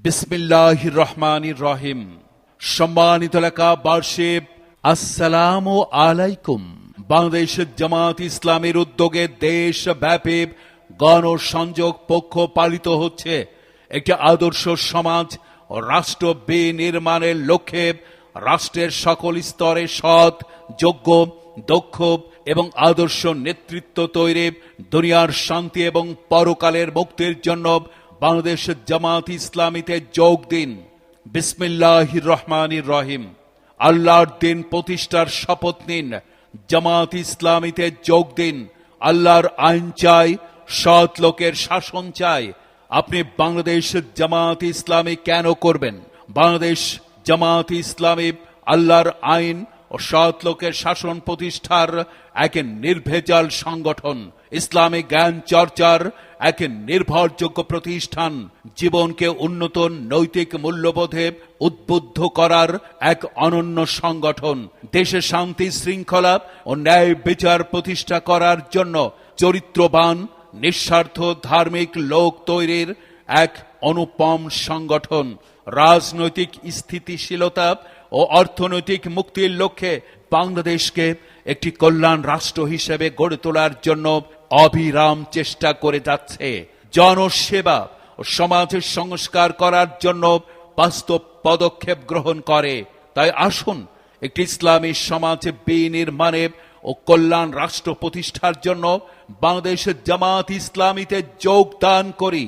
বিসমিল্লাহির রহমানির রহিম। সম্মানিত এলাকাবাসী, আসসালামু আলাইকুম। বাংলাদেশ জামাত ইসলামের উদ্যোগে দেশব্যাপী গণসংযোগ পক্ষ পালিত হচ্ছে একটি আদর্শ সমাজ ও রাষ্ট্র বিনির্মাণের লক্ষ্যে রাষ্ট্রের সকল স্তরে সৎ, যোগ্য, দক্ষ এবং আদর্শ নেতৃত্ব তৈরি, দুনিয়ার শান্তি এবং পরকালের মুক্তির জন্য বাংলাদেশ জামাত ইসলামীতে যোগ দিন। বিসমিল্লাহির রহমানির রহিম। আল্লাহর দিন প্রতিষ্ঠার শপথ নিন। জামাত ইসলামীতে যোগ দিন। আল্লাহর আইন চাই, সৎ লোকের শাসন চাই। আপনি বাংলাদেশ জামাত ইসলামী কেন করবেন? বাংলাদেশ জামাত ইসলামী আল্লাহর আইন ও সৎ লোকের শাসন প্রতিষ্ঠার এক নির্ভেজাল সংগঠন, ইসলামী জ্ঞান চর্চার এক নির্ভরযোগ্য প্রতিষ্ঠান, জীবনকে উন্নত নৈতিক মূল্যবোধে উদ্বুদ্ধ করার এক অনন্য সংগঠন, দেশে শান্তি শৃঙ্খলা ও ন্যায় বিচার প্রতিষ্ঠা করার জন্য চরিত্রবান, নিঃস্বার্থ ধার্মিক লোক তৈরির এক অনুপম সংগঠন, রাজনৈতিক স্থিতিশীলতা ও অর্থনৈতিক মুক্তির লক্ষ্যে বাংলাদেশকে একটি কল্যাণ রাষ্ট্র হিসেবে গড়ে তোলার জন্য অবিরাম চেষ্টা করে যাচ্ছে। জনসেবা ও সমাজের সংস্কার করার জন্য বাস্তব পদক্ষেপ গ্রহণ করে। তাই আসুন একটি ইসলামী সমাজ বিনির্মাণে ও কল্যাণ রাষ্ট্র প্রতিষ্ঠার জন্য বাংলাদেশের জামাত ইসলামীতে যোগদান করি।